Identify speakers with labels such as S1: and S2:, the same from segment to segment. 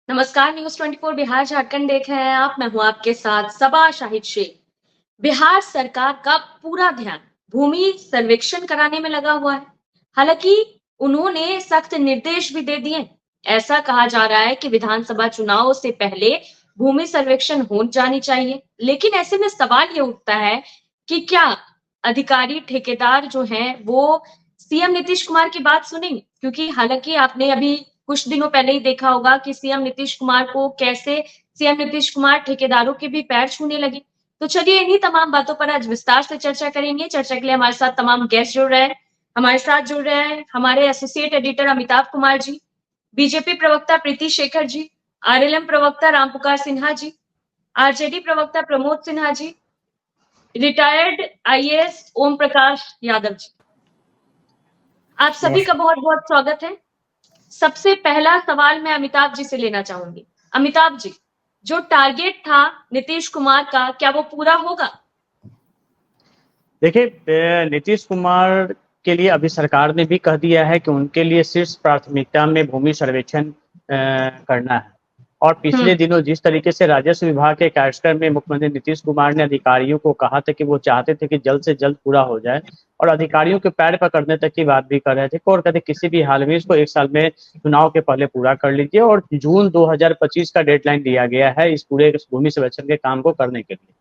S1: नमस्कार। न्यूज 24 बिहार झारखंड देख रहे हैं आप। मैं हूं आपके साथ सबा शाहिद शेख। बिहार सरकार का पूरा ध्यान भूमि सर्वेक्षण कराने में लगा हुआ है। हालांकि उन्होंने सख्त निर्देश भी दे दिए। ऐसा कहा जा रहा है कि विधानसभा चुनाव से पहले भूमि सर्वेक्षण हो जानी चाहिए। लेकिन ऐसे में सवाल ये उठता है कि क्या अधिकारी ठेकेदार जो हैं वो सीएम नीतीश कुमार की बात सुनेंगे? क्योंकि हालांकि आपने अभी कुछ दिनों पहले ही देखा होगा कि सीएम नीतीश कुमार को कैसे सीएम नीतीश कुमार ठेकेदारों के भी पैर छूने लगे। तो चलिए इन्हीं तमाम बातों पर आज विस्तार से चर्चा करेंगे। चर्चा के लिए हमारे साथ तमाम गेस्ट जुड़ रहे हैं। हमारे साथ जुड़ रहे हैं हमारे associate editor Amitabh Kumar ji, BJP प्रवक्ता प्रीति शेखर जी, आरएलएम प्रवक्ता रामपुकार सिन्हा जी, आरजेडी प्रवक्ता प्रमोद सिन्हा जी, रिटायर्ड आईएएस ओम प्रकाश यादव जी। आप सभी का बहुत बहुत स्वागत है। सबसे पहला सवाल मैं अमिताभ जी से लेना चाहूंगी। अमिताभ जी, जो टारगेट था नीतीश कुमार का, क्या वो पूरा होगा?
S2: देखिए, नीतीश कुमार के लिए अभी सरकार ने भी कह दिया है कि उनके लिए शीर्ष प्राथमिकता में भूमि सर्वेक्षण करना है। और पिछले दिनों जिस तरीके से राजस्व विभाग के कार्यक्रम में मुख्यमंत्री नीतीश कुमार ने अधिकारियों को कहा था कि वो चाहते थे कि जल्द से जल्द पूरा हो जाए, और अधिकारियों के पैर पकड़ने तक की बात भी कर रहे थे और कहते किसी भी हाल में इसको 1 साल में चुनाव के पहले पूरा कर लीजिए, और जून 2025 का डेडलाइन दिया गया है इस पूरे भूमि सर्वेक्षण के काम को करने के लिए।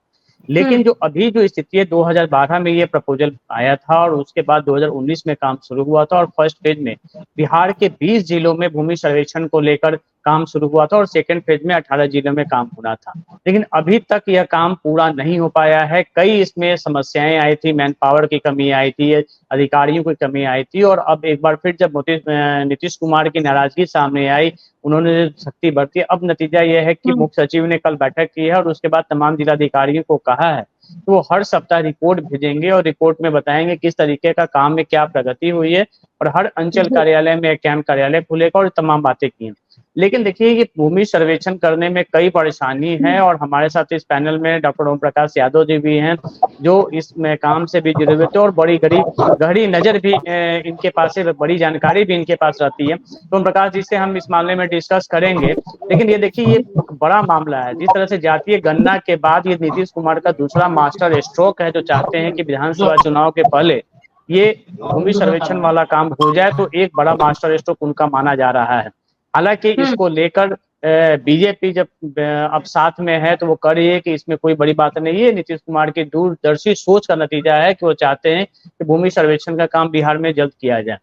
S2: लेकिन जो अभी जो स्थिति है, 2012 में ये प्रपोजल आया था और उसके बाद 2019 में काम शुरू हुआ था, और फर्स्ट फेज में बिहार के 20 जिलों में भूमि सर्वेक्षण को लेकर काम शुरू हुआ था और सेकंड फेज में 18 जिलों में काम होना था। लेकिन अभी तक यह काम पूरा नहीं हो पाया है। कई इसमें समस्याएं आई थी, मैन पावर की कमी आई थी, अधिकारियों की कमी आई थी, और अब एक बार फिर जब नीतीश कुमार की नाराजगी सामने आई, उन्होंने शक्ति बरती। अब नतीजा यह है कि मुख्य सचिव ने कल बैठक की है और उसके बाद तमाम जिलाधिकारियों को कहा है कि वो हर सप्ताह रिपोर्ट भेजेंगे और रिपोर्ट में बताएंगे किस तरीके का काम में क्या प्रगति हुई है, और हर अंचल कार्यालय में एक कैंप कार्यालय खुलेगा और तमाम बातें की हैं। लेकिन देखिए, ये भूमि सर्वेक्षण करने में कई परेशानी है, और हमारे साथ इस पैनल में डॉक्टर ओम प्रकाश यादव जी भी हैं, जो इस काम से भी जुड़े हुए थे और बड़ी गहरी नजर भी इनके पास है, बड़ी जानकारी भी इनके पास रहती है। तो ओम प्रकाश जी से हम इस मामले में डिस्कस करेंगे। लेकिन ये देखिए, ये बड़ा मामला है। जिस तरह से जातीय गणना के बाद ये नीतीश कुमार का दूसरा मास्टर स्ट्रोक है, जो चाहते हैं कि विधानसभा चुनाव के पहले ये भूमि सर्वेक्षण वाला काम हो जाए, तो एक बड़ा मास्टर स्ट्रोक उनका माना जा रहा है। हालांकि इसको लेकर बीजेपी जब अब साथ में है तो वो कर रही है कि इसमें कोई बड़ी बात नहीं है। नीतीश कुमार की दूरदर्शी सोच का नतीजा है कि वो चाहते हैं कि भूमि सर्वेक्षण का काम बिहार में जल्द किया जाए।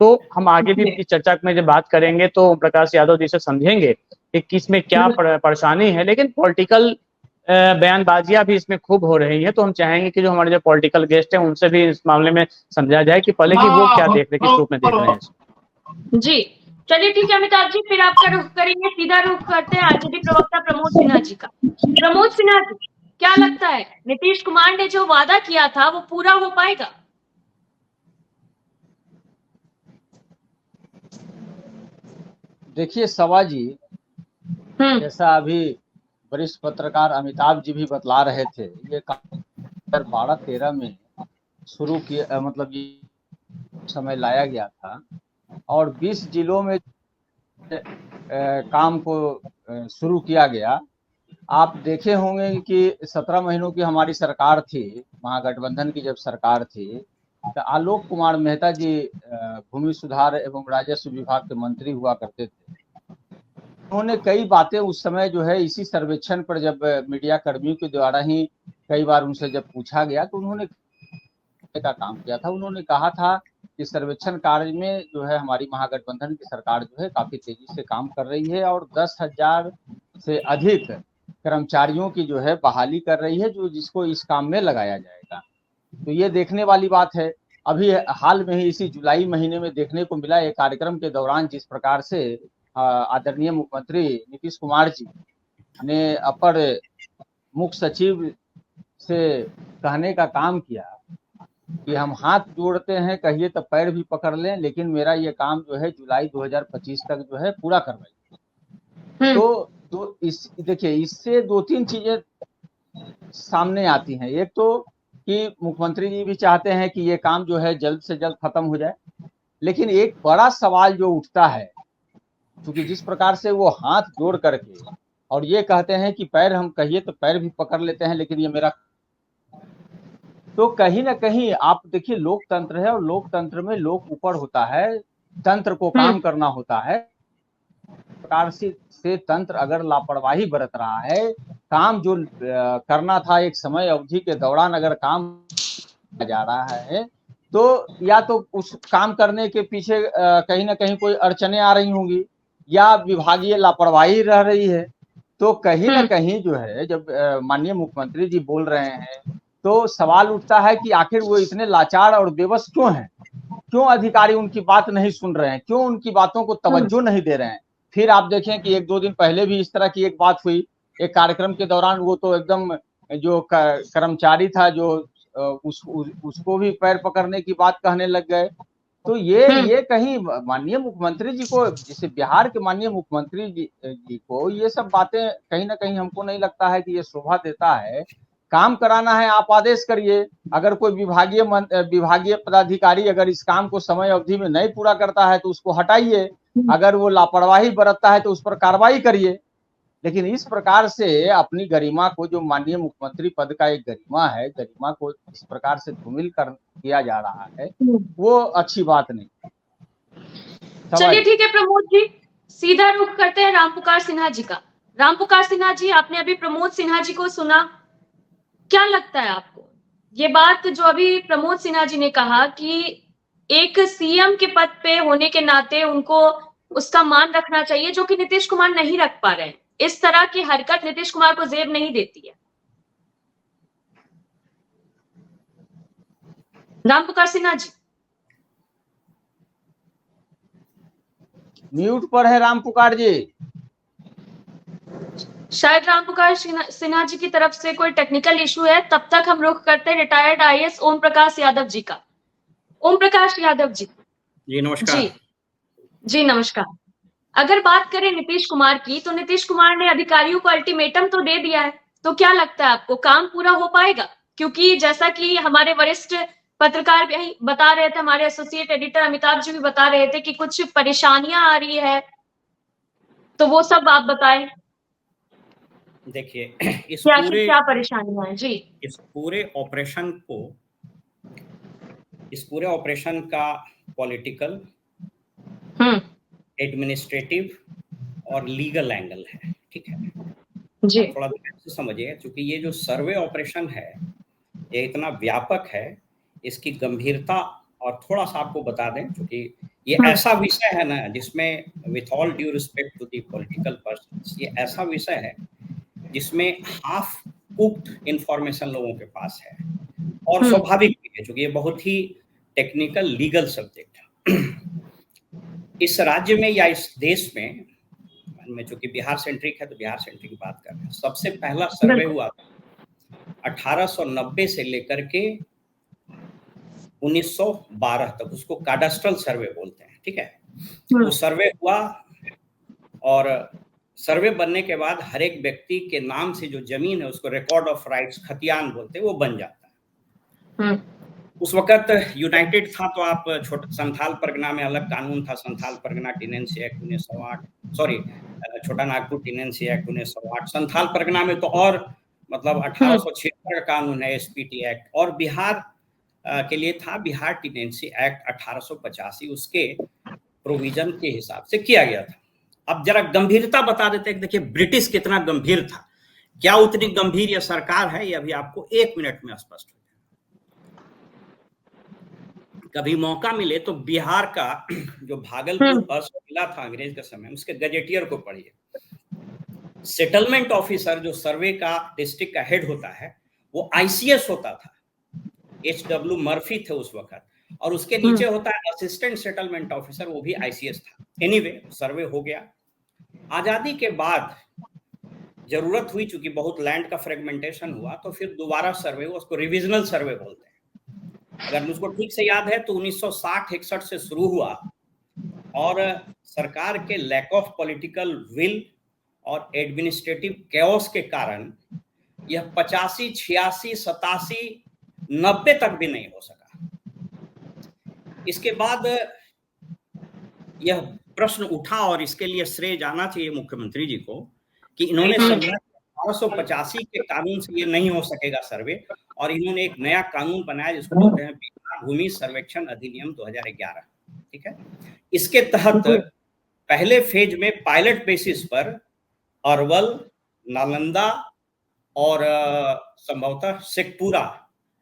S2: तो हम आगे भी इस चर्चा में जब बात करेंगे तो ओम प्रकाश यादव जी से समझेंगे कि किसमें क्या परेशानी है। लेकिन पॉलिटिकल बयानबाजियां भी इसमें खूब हो रही है, तो हम चाहेंगे कि जो हमारे जो पॉलिटिकल गेस्ट हैं उनसे भी इस मामले में समझा जाए कि पहले कि वो क्या देख रहे, किस रूप में देख रहे हैं।
S1: जी, चलिए ठीक है अमिताभ जी, फिर आपका रुख करेंगे। सीधा रुख करते हैं आरजेडी प्रवक्ता प्रमोद सिन्हा जी का। प्रमोद सिन्हा जी, क्या लगता है नीतीश कुमार ने जो वादा किया था वो पूरा हो पाएगा?
S3: देखिए सबा जी, जैसा अभी वरिष्ठ पत्रकार अमिताभ जी भी बतला रहे थे, ये 2012-13 में शुरू किया, मतलब ये समय लाया गया था और 20 जिलों में काम को शुरू किया गया। आप देखे होंगे कि 17 महीनों की हमारी सरकार थी, महागठबंधन की जब सरकार थी, तो आलोक कुमार मेहता जी भूमि सुधार एवं राजस्व विभाग के मंत्री हुआ करते थे। उन्होंने कई बातें उस समय जो है इसी सर्वेक्षण पर, जब मीडिया कर्मियों के द्वारा ही कई बार उनसे जब पूछा गया तो उन्होंने का काम किया था। उन्होंने कहा था कि सर्वेक्षण कार्य में जो है हमारी महागठबंधन की सरकार जो है काफी तेजी से काम कर रही है और 10,000 से अधिक कर्मचारियों की जो है बहाली कर रही है, जो जिसको इस काम में लगाया जाएगा। तो ये देखने वाली बात है। अभी हाल में ही इसी जुलाई महीने में देखने को मिला एक कार्यक्रम के दौरान जिस प्रकार से आदरणीय मुख्यमंत्री नीतीश कुमार जी ने अपर मुख्य सचिव से कहने का काम किया कि हम हाथ जोड़ते हैं, कहिए तो पैर भी पकड़ लें, लेकिन मेरा ये काम जो है जुलाई 2025 तक जो है पूरा करवाइए। तो इस देखिए, इससे 2-3 चीजें सामने आती हैं। एक तो कि मुख्यमंत्री जी भी चाहते हैं कि ये काम जो है जल्द से जल्द खत्म हो जाए, लेकिन एक बड़ा सवाल जो उठता है क्योंकि जिस प्रकार से वो हाथ जोड़ करके और ये कहते हैं कि पैर, हम कहिए तो पैर भी पकड़ लेते हैं, लेकिन ये मेरा, तो कहीं ना कहीं आप देखिए लोकतंत्र है और लोकतंत्र में लोक ऊपर होता है, तंत्र को काम करना होता है। प्रकार से तंत्र अगर लापरवाही बरत रहा है, काम जो करना था एक समय अवधि के दौरान अगर काम जा रहा है, तो या तो उस काम करने के पीछे कहीं ना कहीं कोई अड़चने आ रही होंगी या विभागीय लापरवाही रह रही है। तो कहीं ना कहीं जो है, जब माननीय मुख्यमंत्री जी बोल रहे हैं तो सवाल उठता है कि आखिर वो इतने लाचार और बेबस क्यों हैं, क्यों अधिकारी उनकी बात नहीं सुन रहे हैं, क्यों उनकी बातों को तवज्जो नहीं दे रहे हैं। फिर आप देखें कि एक दो दिन पहले भी इस तरह की एक बात हुई एक कार्यक्रम के दौरान, वो तो एकदम जो कर्मचारी था जो उसको भी पैर पकड़ने की बात कहने लग गए। तो ये कहीं माननीय मुख्यमंत्री जी को, जैसे बिहार के माननीय मुख्यमंत्री जी को ये सब बातें कहीं ना कहीं हमको नहीं लगता है कि ये शोभा देता है। काम कराना है आप आदेश करिए, अगर कोई विभागीय पदाधिकारी अगर इस काम को समय अवधि में नहीं पूरा करता है तो उसको हटाइए, अगर वो लापरवाही बरतता है तो उस पर कार्रवाई करिए। लेकिन इस प्रकार से अपनी गरिमा को, जो माननीय मुख्यमंत्री पद का एक गरिमा है, गरिमा को इस प्रकार से धूमिल किया जा रहा है, वो अच्छी बात नहीं।
S1: चलिए ठीक है प्रमोद जी, सीधा रुख करते हैं रामपुकार सिन्हा जी का। रामपुकार सिन्हा जी, आपने अभी प्रमोद सिन्हा जी को सुना, क्या लगता है आपको ये बात जो अभी प्रमोद सिन्हा जी ने कहा कि एक सीएम के पद पे होने के नाते उनको उसका मान रखना चाहिए, जो कि नीतीश कुमार नहीं रख पा रहे हैं। इस तरह की हरकत नीतीश कुमार को जेब नहीं देती है। रामपुकार सिन्हा जी
S3: म्यूट पर है रामपुकार जी।
S1: शायद रामपुकार सिन्हा जी की तरफ से कोई टेक्निकल इशू है। तब तक हम रुख करते हैं रिटायर्ड आईएएस ओम प्रकाश यादव जी का। ओम प्रकाश यादव जी।
S4: जी नमस्कार।
S1: जी नमस्कार। अगर बात करें नीतीश कुमार की, तो नीतीश कुमार ने अधिकारियों को अल्टीमेटम तो दे दिया है, तो क्या लगता है आपको काम पूरा हो पाएगा? क्योंकि जैसा कि हमारे वरिष्ठ पत्रकार भी बता रहे थे, हमारे एसोसिएट एडिटर अमिताभ जी भी बता रहे थे कि कुछ परेशानियां आ रही है, तो वो सब आप बताएं।
S4: देखिए क्या
S1: परेशानियां हैं जी?
S4: इस पूरे ऑपरेशन का पॉलिटिकल, एडमिनिस्ट्रेटिव और लीगल एंगल है, ठीक है
S1: जी।
S4: थोड़ा ध्यान से समझिए, क्योंकि ये जो सर्वे ऑपरेशन है ये इतना व्यापक है, इसकी गंभीरता, और थोड़ा सा आपको बता दें क्योंकि ये ऐसा विषय है ना जिसमें with all due respect to the political persons, ये ऐसा विषय है जिसमें हाफ कुक्ड इंफॉर्मेशन लोगों के पास है, और स्वाभाविक भी है क्योंकि ये बहुत ही टेक्निकल लीगल सब्जेक्ट है। इस राज्य में या इस देश में चूंकि बिहार सेंट्रिक है तो बिहार सेंट्रिक की बात कर रहे हैं, सबसे पहला सर्वे हुआ 1890 से लेकर के 1912 तक, उसको काडास्ट्रल सर्वे बोलते हैं, ठीक है। वो सर्वे हुआ और सर्वे बनने के बाद हर एक व्यक्ति के नाम से जो जमीन है उसको रिकॉर्ड ऑफ राइट्स, खतियान बोलते हैं, वो बन जाता है। उस वक्त यूनाइटेड था तो आप संथाल परगना में अलग कानून था, Santhal Pargana tenancy act 1908, sorry छोटा नागपुर टेनेंसी एक्ट 1908, संथाल परगना में तो और मतलब 1876 का कानून है एसपीटी एक्ट, और बिहार के लिए था बिहार टेनेंसी एक्ट 1885, उसके प्रोविजन के हिसाब से किया गया था। अब जरा गंभीरता बता देते हैं, देखिए ब्रिटिश कितना गंभीर था, क्या उतनी गंभीर यह सरकार है, ये अभी आपको 1 मिनट में स्पष्ट हो जाए। कभी मौका मिले तो बिहार का जो भागलपुर जिला था अंग्रेज के समय, उसके गजेटियर को पढ़िए। सेटलमेंट ऑफिसर जो सर्वे का डिस्ट्रिक्ट का हेड होता है वो आईसीएस होता था, एचडब्ल्यू मर्फी थे उस वक्त, और उसके नीचे होता है असिस्टेंट सेटलमेंट ऑफिसर, वो भी आईसीएस था। एनीवे सर्वे हो गया। आजादी के बाद जरूरत हुई, चूंकि बहुत लैंड का फ्रेगमेंटेशन हुआ, तो फिर दोबारा सर्वे, उसको रिविजनल सर्वे बोलते हैं। अगर मुझको ठीक से याद है तो 1960-61 से शुरू हुआ, और सरकार के लैक ऑफ पॉलिटिकल विल और एडमिनिस्ट्रेटिव कैओस के कारण यह 85, 86, 87, 90 तक भी नहीं हो सका। इसके बाद यह प्रश्न उठा और इसके लिए श्रेय जाना चाहिए मुख्यमंत्री जी को कि इन्होंने समझा 1885 के कानून से ये नहीं हो सकेगा सर्वे, और इन्होंने एक नया कानून बनाया जिसको बोलते हैं बिहार भूमि सर्वेक्षण अधिनियम 2011। ठीक है, इसके तहत पहले फेज में पायलट बेसिस पर अरवल, नालंदा और संभवतः शेखपुरा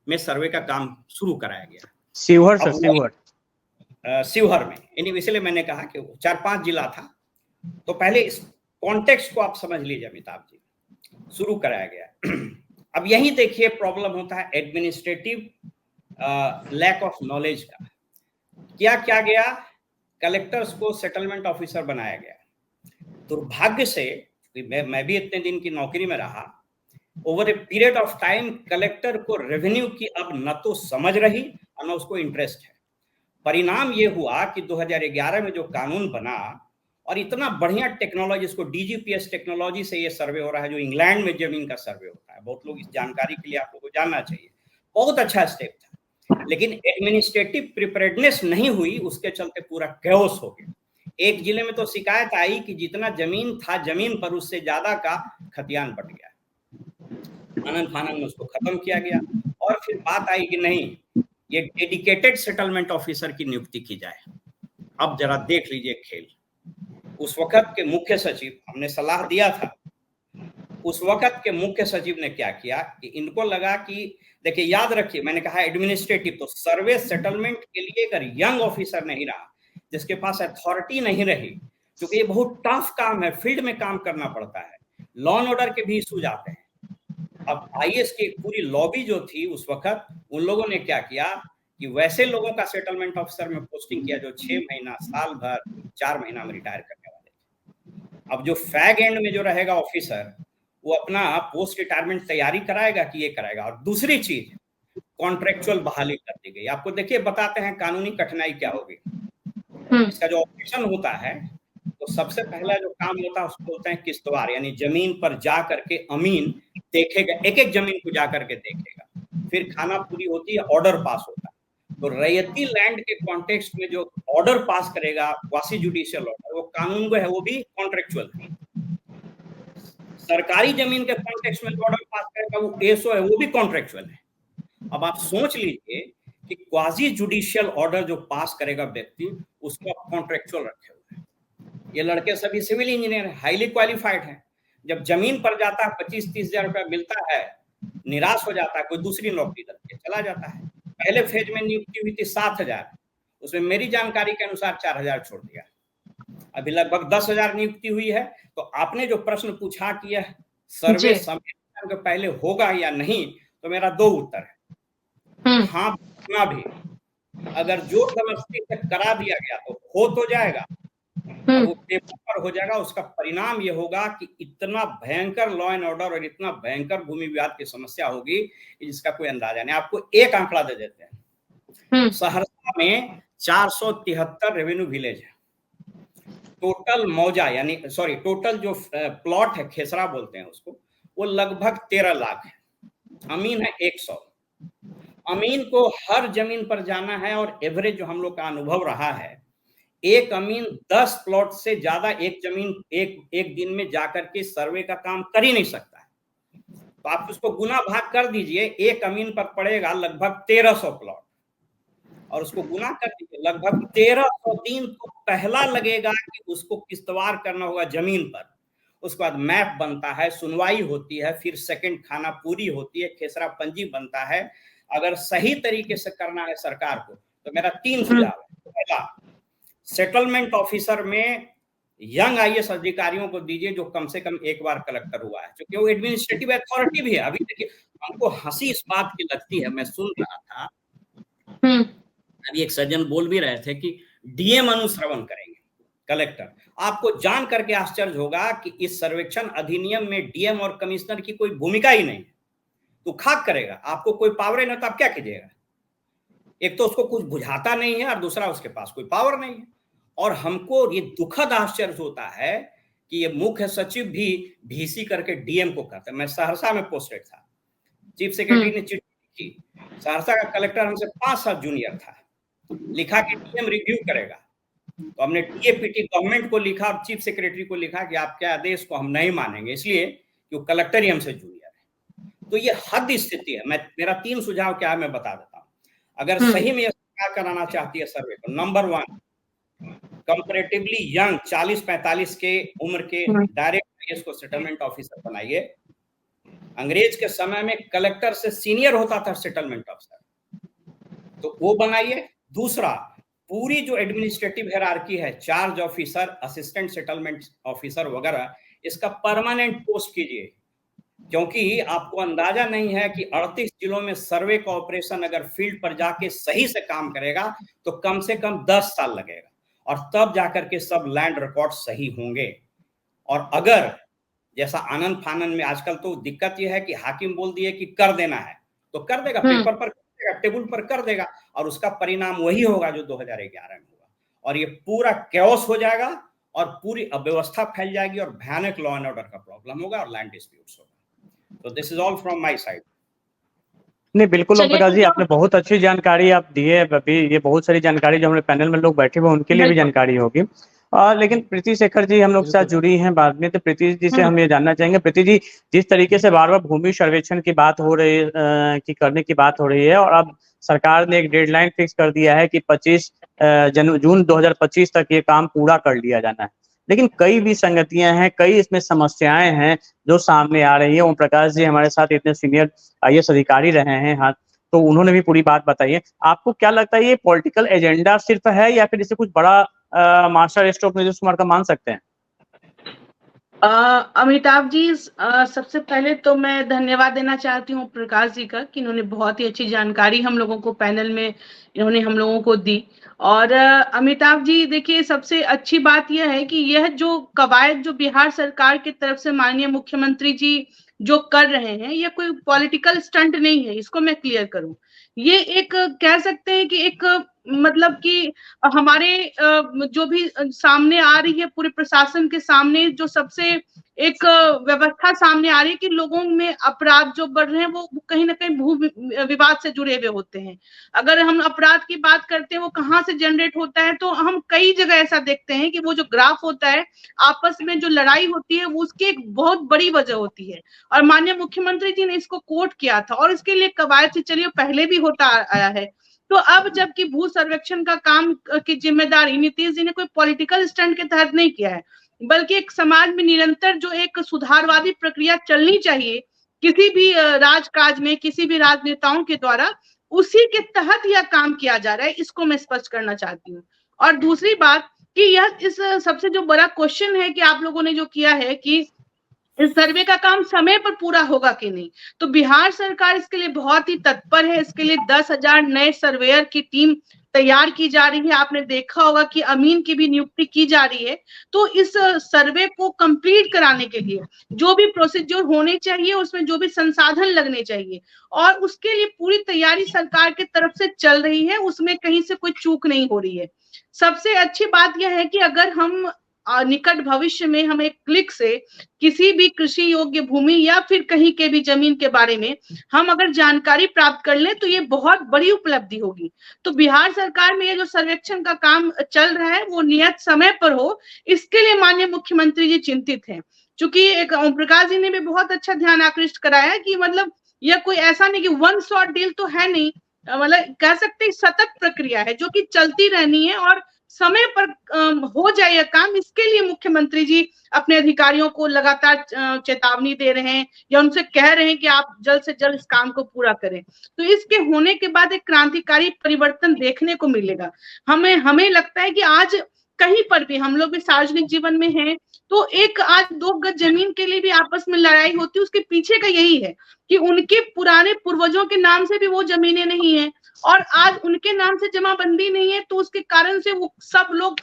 S4: में सर्वे का काम शुरू कराया गया।
S2: शिवहर सर,
S4: शिवहर में, यानी इसलिए मैंने कहा कि 4-5 जिला था। तो पहले इस कॉन्टेक्स्ट को आप समझ लीजिए अमिताभ जी, शुरू कराया गया। अब यही देखिए प्रॉब्लम होता है एडमिनिस्ट्रेटिव लैक ऑफ नॉलेज का। क्या गया, कलेक्टर्स को सेटलमेंट ऑफिसर बनाया गया। दुर्भाग्य से मैं भी इतने दिन की नौकरी में रहा, over a period of time collector को रेवेन्यू की अब न तो समझ रही और न उसको इंटरेस्ट है। परिणाम ये हुआ कि 2011 में जो कानून बना और इतना बढ़िया टेक्नोलॉजी, इसको डीजीपीएस टेक्नोलॉजी से ये सर्वे हो रहा है जो इंग्लैंड में जमीन का सर्वे होता है। बहुत लोग इस जानकारी के लिए आप लोगों को जानना चाहिए, बहुत अच्छा स्टेप था, लेकिन एडमिनिस्ट्रेटिव प्रिपेयर्डनेस नहीं हुई, उसके चलते पूरा कैओस हो गया। एक जिले में तो शिकायत आई कि जितना जमीन था जमीन पर उससे ज्यादा का खतियान बट गया, आनंद फानन में उसको खत्म किया गया। और फिर बात आई कि नहीं, ये डेडिकेटेड सेटलमेंट ऑफिसर की नियुक्ति की जाए। अब जरा देख लीजिए खेल। उस वक्त के मुख्य सचिव, हमने सलाह दिया था, उस वक्त के मुख्य सचिव ने क्या किया कि इनको लगा कि देखिए, याद रखिए मैंने कहा एडमिनिस्ट्रेटिव, तो सर्वे सेटलमेंट के लिए अगर यंग ऑफिसर नहीं रहा, जिसके पास अथॉरिटी नहीं रही, क्योंकि ये बहुत टफ काम है, फील्ड में काम करना पड़ता है, लॉ एंड ऑर्डर के भी इश्यूज आते हैं। अब आईएएस की पूरी लॉबी जो थी उस वक्त, उन लोगों ने क्या किया कि वैसे लोगों का सेटलमेंट ऑफिसर में पोस्टिंग किया जो 6 महीना, साल भर, 4 महीना में रिटायर करने वाले। अब जो फैग एंड में जो रहेगा ऑफिसर, वो अपना पोस्ट रिटायरमेंट तैयारी कराएगा कि ये कराएगा। और दूसरी चीज, कॉन्ट्रेक्चुअल बहाली कर दी गई। आपको देखिए बताते हैं कानूनी कठिनाई क्या होगी। इसका जो ऑपरेशन होता है, तो सबसे पहला जो काम होता है उसको बोलते हैं किस्तवार, यानी जमीन पर जा करके अमीन देखेगा, एक एक जमीन को जा करके देखेगा, फिर खाना पूरी होती है, ऑर्डर पास होता है। तो रैयती लैंड के कॉन्टेक्स्ट में जो ऑर्डर पास करेगा, क्वासी जुडिशियल ऑर्डर, वो कानून को है, वो भी कॉन्ट्रेक्चुअल है। सरकारी जमीन के कॉन्टेक्स्ट में जो ऑर्डर पास करेगा वो एसओ है, वो भी कॉन्ट्रेक्चुअल है। अब आप सोच लीजिए कि क्वासी जुडिशियल ऑर्डर जो पास करेगा व्यक्ति, उसको आप कॉन्ट्रेक्चुअल रखे हुए हैं। ये लड़के सभी सिविल इंजीनियर हैं, हाईली क्वालिफाइड हैं। जब जमीन पर जाता है 25-30 हजार रुपया मिलता है, निराश हो जाता है, कोई दूसरी नौकरी करके चला जाता है। पहले फेज में नियुक्ति हुई थी 7,000, उसमें मेरी जानकारी के अनुसार 4,000 छोड़ दिया। अभी लगभग 10,000 नियुक्ति हुई है। तो आपने जो प्रश्न पूछा कि यह सर्वे समय के पहले होगा या नहीं, तो मेरा 2 उत्तर है। हाँ, भी अगर जोर जबरदस्ती से करा दिया गया तो हो तो जाएगा, वो पेपर पर हो जाएगा। उसका परिणाम ये होगा कि इतना भयंकर लॉ एंड ऑर्डर और इतना भयंकर भूमि विवाद की समस्या होगी जिसका कोई अंदाजा नहीं। आपको एक आंकड़ा दे देते हैं, सहरसा में 473 रेवेन्यू विलेज है। टोटल मौजा यानी टोटल जो प्लॉट है, खेसरा बोलते हैं उसको, वो लगभग 13 लाख है। अमीन है 100। अमीन को हर जमीन पर जाना है, और एवरेज जो हम लोग का अनुभव रहा है, एक अमीन 10 प्लॉट से ज्यादा एक जमीन एक दिन में जाकर के सर्वे का काम कर ही नहीं सकता है। तो आप उसको गुना भाग कर दीजिए, एक अमीन पर पड़ेगा लगभग 1300 प्लॉट, और उसको गुना कर दीजिए लगभग 1300 दिन तो पहला लगेगा कि उसको किस्तवार करना होगा जमीन पर। उसके बाद मैप बनता है, सुनवाई होती है, फिर सेकंड खाना पूरी होती है, खेसरा पंजी बनता है। अगर सही तरीके से करना है सरकार को, तो मेरा 3 सुझाव है। पहला, सेटलमेंट ऑफिसर में यंग आईएएस अधिकारियों को दीजिए जो कम से कम एक बार कलेक्टर हुआ है, क्योंकि वो एडमिनिस्ट्रेटिव अथॉरिटी भी है। अभी देखिए, हमको हंसी इस बात की लगती है, मैं सुन रहा था अभी एक सज्जन बोल भी रहे थे कि डीएम अनुश्रवण करेंगे कलेक्टर। आपको जान करके आश्चर्य होगा कि इस सर्वेक्षण अधिनियम में डीएम और कमिश्नर की कोई भूमिका ही नहीं है। तो खाक करेगा, आपको कोई पावर नहीं, तो आप क्या कीजिएगा? एक तो उसको कुछ बुझाता नहीं है, और दूसरा उसके पास कोई पावर नहीं है। और हमको ये दुखद आश्चर्य होता है कि ये मुख्य सचिव भी भीसी करके डीएम को करते। मैं सहरसा में पोस्टेड था, चीफ सेक्रेटरी ने चिट्ठी लिखी, सहरसा का कलेक्टर हमसे 5 साल जूनियर था, लिखा कि डीएम रिव्यू करेगा। तो हमने टीएपीटी गवर्नमेंट को लिखा और चीफ सेक्रेटरी को लिखा कि आपके आदेश को हम नहीं मानेंगे, इसलिए कि वो कलेक्टर ही हमसे जूनियर है। तो ये हद स्थिति है। मेरा 3 सुझाव क्या है मैं बता देता हूँ। अगर सही में सरकार कराना चाहती है सर्वे को, नंबर 1 कंपैरेटिवली यंग 40-45 के उम्र के डायरेक्ट इसको सेटलमेंट ऑफिसर बनाइए। अंग्रेज के समय में कलेक्टर से सीनियर होता था सेटलमेंट ऑफिसर, तो वो बनाइए। दूसरा, पूरी जो एडमिनिस्ट्रेटिव हायरार्की है, charge officer, assistant settlement officer वगैरह, इसका परमानेंट पोस्ट कीजिए, क्योंकि आपको अंदाजा नहीं है कि 38 जिलों में सर्वे का ऑपरेशन अगर फील्ड पर जाके सही से काम करेगा तो कम से कम 10 साल लगेगा, और तब जाकर के सब लैंड रिकॉर्ड सही होंगे। और अगर जैसा आनंद फानन में आजकल तो दिक्कत यह है कि हाकिम बोल दिए कि कर देना है तो कर देगा, पेपर पर कर देगा, टेबल पर कर देगा, और उसका परिणाम वही होगा जो 2011 में हुआ, और ये पूरा कैओस हो जाएगा और पूरी अव्यवस्था फैल जाएगी और भयानक लॉ एंड ऑर्डर का प्रॉब्लम होगा और लैंड डिस्प्यूट्स होगा। तो this is all from my side.
S2: नहीं, बिल्कुल ओम प्रकाश जी, आपने बहुत अच्छी जानकारी आप दी है। अभी ये बहुत सारी जानकारी जो हमारे पैनल में लोग बैठे हुए उनके लिए भी जानकारी होगी। लेकिन प्रीति शेखर जी हम लोग साथ जुड़ी हैं बाद में, तो प्रीति जी से हम ये जानना चाहेंगे। प्रीति जी, जिस तरीके से बार बार भूमि सर्वेक्षण की बात हो रही है, की करने की बात हो रही है, और अब सरकार ने एक डेडलाइन फिक्स कर दिया है कि 25 जून 2025 तक ये काम पूरा कर लिया जाना है, लेकिन कई भी संगतियां हैं, कई इसमें समस्याएं हैं जो सामने आ रही है। ओम प्रकाश जी हमारे साथ इतने सीनियर आईएएस अधिकारी रहे हैं, हाँ, तो उन्होंने भी पूरी बात बताई है। आपको क्या लगता है, ये पॉलिटिकल एजेंडा सिर्फ है या फिर इसे कुछ बड़ा मास्टर स्ट्रोक नीतीश कुमार का मान सकते हैं?
S5: अमिताभ जी, सबसे पहले तो मैं धन्यवाद देना चाहती हूँ प्रकाश जी का कि इन्होंने बहुत ही अच्छी जानकारी हम लोगों को पैनल में इन्होंने हम लोगों को दी। और अमिताभ जी देखिए, सबसे अच्छी बात यह है कि यह जो कवायद जो बिहार सरकार की तरफ से माननीय मुख्यमंत्री जी जो कर रहे हैं, यह कोई पॉलिटिकल स्टंट नहीं है, इसको मैं क्लियर करूं। ये एक कह सकते हैं कि एक मतलब कि हमारे जो भी सामने आ रही है पूरे प्रशासन के सामने, जो सबसे एक व्यवस्था सामने आ रही है कि लोगों में अपराध जो बढ़ रहे हैं वो कहीं ना कहीं भू विवाद से जुड़े हुए होते हैं। अगर हम अपराध की बात करते हैं वो कहाँ से जनरेट होता है, तो हम कई जगह ऐसा देखते हैं कि वो जो ग्राफ होता है, आपस में जो लड़ाई होती है वो उसकी एक बहुत बड़ी वजह होती है। और माननीय मुख्यमंत्री जी ने इसको कोट किया था और इसके लिए कवायद से चलिए पहले भी होता आया है। तो अब जबकि भू सर्वेक्षण का काम की जिम्मेदारी नीतीश जी ने कोई पॉलिटिकल स्टंट के तहत नहीं किया है, बल्कि एक समाज में निरंतर जो एक सुधारवादी प्रक्रिया चलनी चाहिए किसी भी राजकाज में, किसी भी राजनेताओं के द्वारा, उसी के तहत यह काम किया जा रहा है, इसको मैं स्पष्ट करना चाहती हूँ। और दूसरी बात कि यह इस सबसे जो बड़ा क्वेश्चन है कि आप लोगों ने जो किया है कि इस सर्वे का काम समय पर पूरा होगा कि नहीं, तो बिहार सरकार इसके लिए बहुत ही तत्पर है। इसके लिए 10,000 नए सर्वेयर की टीम तैयार की जा रही है। आपने देखा होगा कि अमीन की भी नियुक्ति की जा रही है। तो इस सर्वे को कंप्लीट कराने के लिए जो भी प्रोसीजर होने चाहिए, उसमें जो भी संसाधन लगने चाहिए, और उसके लिए पूरी तैयारी सरकार की तरफ से चल रही है, उसमें कहीं से कोई चूक नहीं हो रही है। सबसे अच्छी बात यह है कि अगर हम निकट भविष्य में हम एक क्लिक से किसी भी कृषि योग्य भूमि या फिर कहीं के भी जमीन के बारे में हम अगर जानकारी प्राप्त कर लें तो ये बहुत बड़ी उपलब्धि होगी। तो बिहार सरकार में ये जो सर्वेक्षण का काम चल रहा है वो नियत समय पर हो, इसके लिए माननीय मुख्यमंत्री जी चिंतित हैं। चूंकि एक ओम प्रकाश जी ने भी बहुत अच्छा ध्यान आकृष्ट कराया कि मतलब यह कोई ऐसा नहीं कि वन शॉट डील तो है नहीं, मतलब कह सकते हैं सतत प्रक्रिया है जो कि चलती रहनी है और समय पर हो जाए यह काम। इसके लिए मुख्यमंत्री जी अपने अधिकारियों को लगातार चेतावनी दे रहे हैं या उनसे कह रहे हैं कि आप जल्द से जल्द इस काम को पूरा करें। तो इसके होने के बाद एक क्रांतिकारी परिवर्तन देखने को मिलेगा। हमें लगता है कि आज कहीं पर भी हम लोग भी सार्वजनिक जीवन में हैं, तो एक आज 2 गज जमीन के लिए भी आपस में लड़ाई होती है, उसके पीछे का यही है कि उनके पुराने पूर्वजों के नाम से भी वो जमीनें नहीं है और आज उनके नाम से जमाबंदी नहीं है, तो उसके कारण से वो सब लोग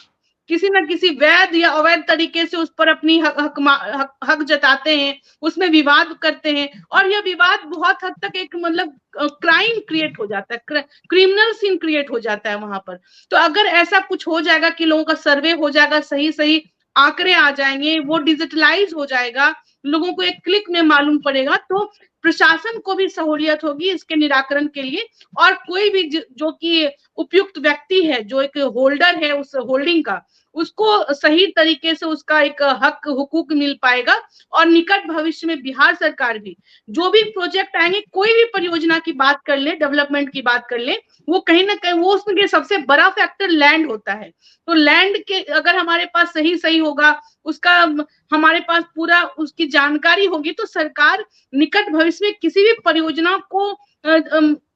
S5: किसी न किसी वैध या अवैध तरीके से उस पर अपनी हक जताते हैं, उसमें विवाद करते हैं और यह विवाद बहुत हद तक एक मतलब क्राइम क्रिएट हो जाता है, क्रिमिनल सीन क्रिएट हो जाता है वहां पर। तो अगर ऐसा कुछ हो जाएगा कि लोगों का सर्वे हो जाएगा, सही सही आंकड़े आ जाएंगे, वो डिजिटलाइज हो जाएगा, लोगों को एक क्लिक में मालूम पड़ेगा, तो प्रशासन को भी सहूलियत होगी इसके निराकरण के लिए, और कोई भी जो कि उपयुक्त व्यक्ति है, जो एक होल्डर है उस होल्डिंग का, उसको सही तरीके से उसका एक हक हुकूक मिल पाएगा। और निकट भविष्य में बिहार सरकार भी जो भी प्रोजेक्ट आएंगे, कोई भी परियोजना की बात कर ले, डेवलपमेंट की बात कर ले, वो कहीं ना कहीं वो उसमें सबसे बड़ा फैक्टर लैंड होता है। तो लैंड के अगर हमारे पास सही होगा, उसका हमारे पास पूरा उसकी जानकारी होगी, तो सरकार निकट भविष्य में किसी भी परियोजना को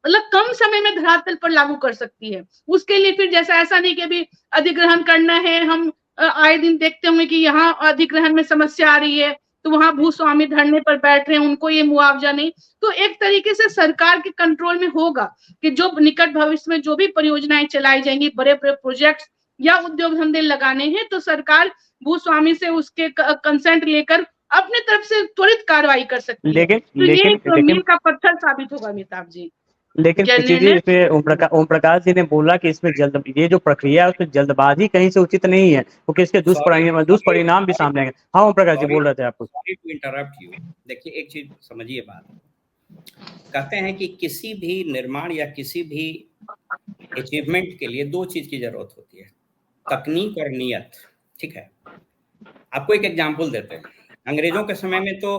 S5: मतलब कम समय में धरातल पर लागू कर सकती है। उसके लिए फिर जैसा ऐसा नहीं कि अभी अधिग्रहण करना है, हम आए दिन देखते होंगे कि यहाँ अधिग्रहण में समस्या आ रही है, तो वहां भूस्वामी धरने पर बैठ रहे हैं, उनको ये मुआवजा नहीं। तो एक तरीके से सरकार के कंट्रोल में होगा कि जो निकट भविष्य में जो भी परियोजनाएं चलाई जाएंगी, बड़े बड़े प्रोजेक्ट्स या उद्योग धंधे लगाने हैं, तो सरकार भूस्वामी से उसके कंसेंट लेकर अपने तरफ से त्वरित कार्रवाई कर सकती है। तो ये एक मील का पत्थर साबित होगा अमिताभ जी।
S2: लेकिन पिछली जी इसमें ओम प्रकाश जी ने बोला कि इसमें ये जो प्रक्रिया है उसमें जल्दबाजी कहीं से उचित नहीं है, क्योंकि इसके दुष्परिणाम भी सामने आएंगे। हाँ ओम प्रकाश जी बोल रहे थे आपको।
S4: Sorry to interrupt you. देखिए एक चीज समझिए, बात कहते हैं कि किसी भी निर्माण या किसी भी अचीवमेंट के लिए दो चीज की जरूरत होती है, तकनीक और नियत। ठीक है, आपको एक एग्जांपल देते हैं। अंग्रेजों के समय में तो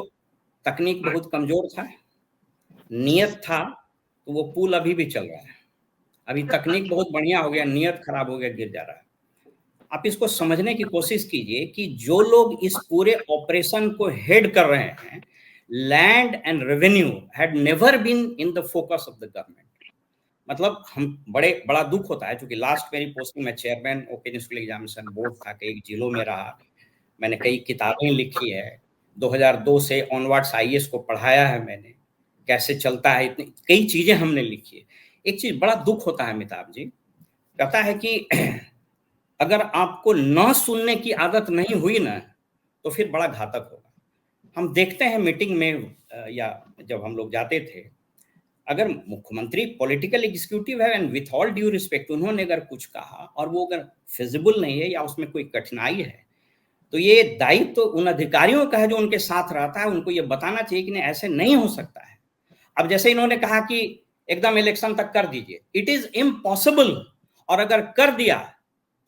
S4: तकनीक बहुत कमजोर था, नियत था, तो वो पुल अभी भी चल रहा है। अभी तकनीक बहुत बढ़िया हो गया, नियत खराब हो गया, गिर जा रहा है। आप इसको समझने की कोशिश कीजिए कि जो लोग इस पूरे ऑपरेशन को हेड कर रहे हैं, land and revenue had never been in the focus of the government. मतलब हम बड़ा दुख होता है, क्योंकि लास्ट मेरी पोस्टिंग में chairman open school examination board था, कई जिलों में रहा, मैंने कई किताबें लिखी है, 2002 से ऑनवर्ड्स IAS को पढ़ाया है मैंने, कैसे चलता है, इतनी कई चीजें हमने लिखी है। एक चीज बड़ा दुख होता है अमिताभ जी, कहता है कि अगर आपको न सुनने की आदत नहीं हुई ना, तो फिर बड़ा घातक होगा। हम देखते हैं मीटिंग में या जब हम लोग जाते थे, अगर मुख्यमंत्री पॉलिटिकल एग्जीक्यूटिव है and with all due respect, उन्होंने अगर कुछ कहा और वो अगर फिजिबल नहीं है या उसमें कोई कठिनाई है, तो ये दायित्व तो उन अधिकारियों का है जो उनके साथ रहता है, उनको ये बताना चाहिए कि नहीं ऐसे नहीं हो सकता है। अब जैसे इन्होंने कहा कि एकदम इलेक्शन तक कर दीजिए, इट इज इम्पॉसिबल। और अगर कर दिया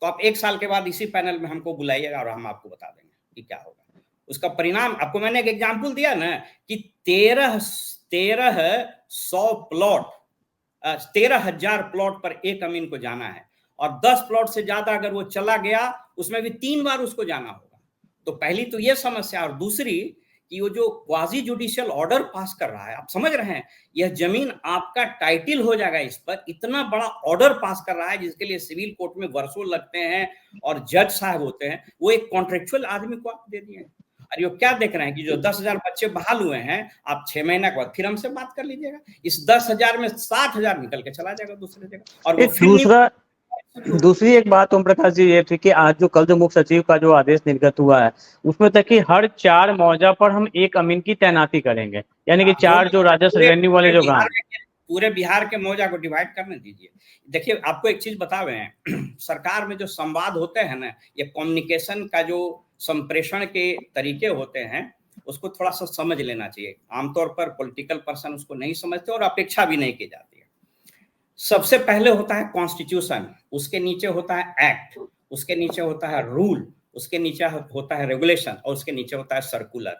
S4: तो आप 1 साल के बाद इसी पैनल में हमको बुलाइएगा और हम आपको बता देंगे कि क्या होगा उसका परिणाम। आपको मैंने एक एग्जाम्पल दिया ना कि 1300 प्लॉट, 13,000 प्लॉट पर एक अमीन को जाना है, और 10 प्लॉट से ज्यादा अगर वो चला गया, उसमें भी 3 बार उसको जाना होगा। तो पहली तो ये समस्या, और दूसरी कि वो जो क्वाजी जुडिशियल ऑर्डर पास कर रहा है, आप समझ रहे हैं, यह जमीन आपका टाइटल हो जाएगा इस पर, इतना बड़ा ऑर्डर पास कर रहा है जिसके लिए सिविल कोर्ट में वर्षों लगते हैं और जज साहब होते हैं, वो एक कॉन्ट्रेक्चुअल आदमी को आप दे दिए। और ये क्या देख रहे हैं कि जो 10,000 बच्चे बहाल हुए हैं, आप 6 महीने के बाद फिर हमसे बात कर लीजिएगा, इस 10,000 में 60,000 निकल के चला जाएगा दूसरी जगह। और वो
S2: दूसरी एक बात ओम प्रकाश जी ये थी कि आज कल जो मुख्य सचिव का जो आदेश निर्गत हुआ है, उसमें तक कि हर 4 मौजा पर हम एक अमीन की तैनाती करेंगे, यानी कि 4 जो राजस्व रेवेन्यू वाले जो गांव,
S4: पूरे बिहार के मौजा को डिवाइड करने दीजिए। देखिए आपको एक चीज बता रहे हैं, सरकार में जो संवाद होते हैं ना, ये कम्युनिकेशन का जो संप्रेषण के तरीके होते हैं, उसको थोड़ा सा समझ लेना चाहिए। आमतौर पर पॉलिटिकल पर्सन उसको नहीं समझते और अपेक्षा भी नहीं की जाती है। सबसे पहले होता है कॉन्स्टिट्यूशन, उसके नीचे होता है एक्ट, उसके नीचे होता है रूल, उसके नीचे होता है रेगुलेशन, और उसके नीचे होता है circular.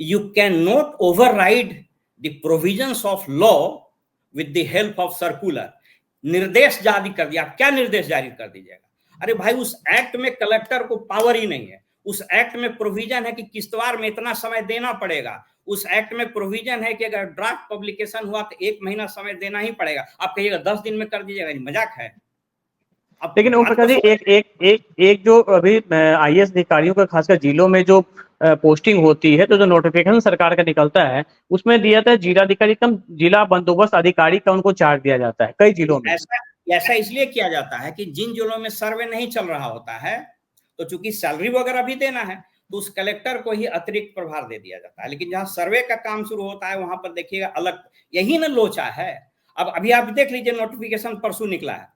S4: You can not override the provisions of law with the help of circular. निर्देश जारी कर दिया, क्या निर्देश जारी कर दीजिएगा? अरे भाई, उस एक्ट में कलेक्टर को पावर ही नहीं है। उस एक्ट में प्रोविजन है कि किस्तवार में इतना समय देना पड़ेगा। उस एक्ट में प्रोविजन है कि अगर ड्राफ्ट पब्लिकेशन हुआ तो 1 महीना समय देना ही पड़ेगा। आप कहिएगा 10 दिन में कर दीजिएगा, मजाक है।
S2: लेकिन ओम प्रकाश जी एक जो अभी IAS अधिकारियों का खासकर जिलों में जो पोस्टिंग होती है, तो जो नोटिफिकेशन सरकार का निकलता है, उसमें दिया था जिलाधिकारी कम जिला बंदोबस्त अधिकारी का उनको चार्ज दिया जाता है कई जिलों में।
S4: ऐसा इसलिए किया जाता है कि जिन जिलों में सर्वे नहीं चल रहा होता है, तो चूंकि सैलरी वगैरह भी देना है, तो उस कलेक्टर को ही अतिरिक्त प्रभार दे दिया जाता है। लेकिन जहां सर्वे का काम शुरू होता है, वहां पर देखिएगा अलग, यही ना लोचा है। अब अभी आप देख लीजिए, नोटिफिकेशन परसों निकला है,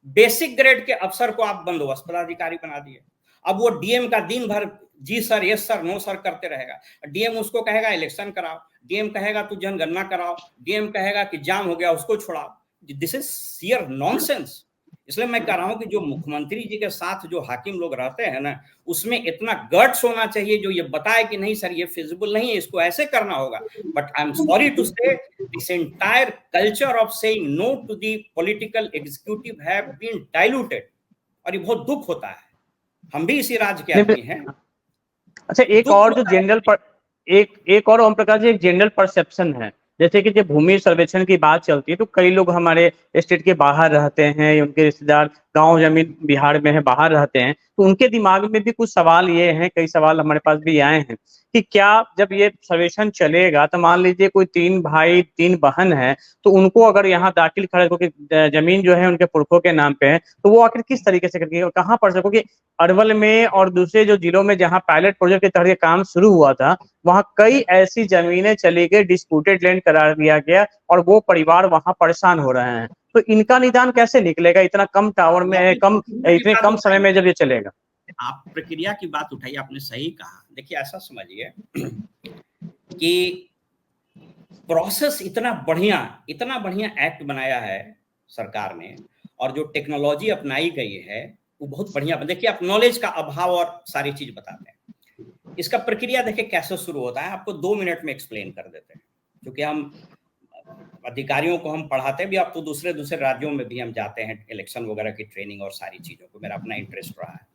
S4: बेसिक ग्रेड के अफसर को आप बंदोबस्त पदाधिकारी बना दिए। अब वो DM का दिन भर जी sir, yes sir, no sir करते रहेगा। डीएम उसको कहेगा इलेक्शन कराओ, डीएम कहेगा तू जनगणना कराओ, डीएम कहेगा कि जाम हो गया उसको छुड़ाओ। This is sheer nonsense. इसलिए मैं कह रहा हूं कि जो मुख्यमंत्री जी के साथ जो हाकिम लोग रहते हैं ना, उसमें इतना गट्स होना चाहिए जो ये बताए कि नहीं सर ये फिजिबल नहीं है, इसको ऐसे करना होगा। But I am sorry to say this entire culture of saying no to the political executive have been diluted, और ये बहुत दुख होता है। हम भी इसी राज्य के आदमी हैं।
S2: अच्छा, एक और जो जनरल एक और ओम प्रकाश जी, एक जनरल परसेप्शन है, जैसे कि जब भूमि सर्वेक्षण की बात चलती है तो कई लोग हमारे स्टेट के बाहर रहते हैं, या उनके रिश्तेदार गांव जमीन बिहार में है, बाहर रहते हैं, तो उनके दिमाग में भी कुछ सवाल ये हैं, कई सवाल हमारे पास भी आए हैं कि क्या जब ये सर्वेक्षण चलेगा तो मान लीजिए कोई 3 भाई 3 बहन है, तो उनको अगर यहाँ दाखिल करें, क्योंकि जमीन जो है उनके पुरखों के नाम पे है, तो वो आखिर किस तरीके से करेंगे और कहाँ पढ़ सको? क्योंकि अरवल में और दूसरे जो जिलों में जहाँ पायलट प्रोजेक्ट के तहत ये काम शुरू हुआ था, वहां कई ऐसी जमीनें चली गई, डिस्प्यूटेड लैंड करार दिया गया, और वो परिवार वहां परेशान हो रहे हैं। तो इनका निदान कैसे निकलेगा इतना कम टावर में, इतने कम समय में जब ये चलेगा?
S4: आप प्रक्रिया की बात उठाई, आपने सही कहा। देखिए ऐसा समझिए कि प्रोसेस इतना बढ़िया एक्ट बनाया है सरकार ने, और जो टेक्नोलॉजी अपनाई गई है वो बहुत बढ़िया। देखिए आप नॉलेज का अभाव और सारी चीज बताते हैं। इसका प्रक्रिया देखिए कैसे शुरू होता है, आपको 2 मिनट में एक्सप्लेन कर देते हैं, क्योंकि हम अधिकारियों को हम पढ़ाते भी, अब तो दूसरे राज्यों में भी हम जाते हैं इलेक्शन वगैरह की ट्रेनिंग और सारी चीजों को, मेरा अपना इंटरेस्ट रहा है।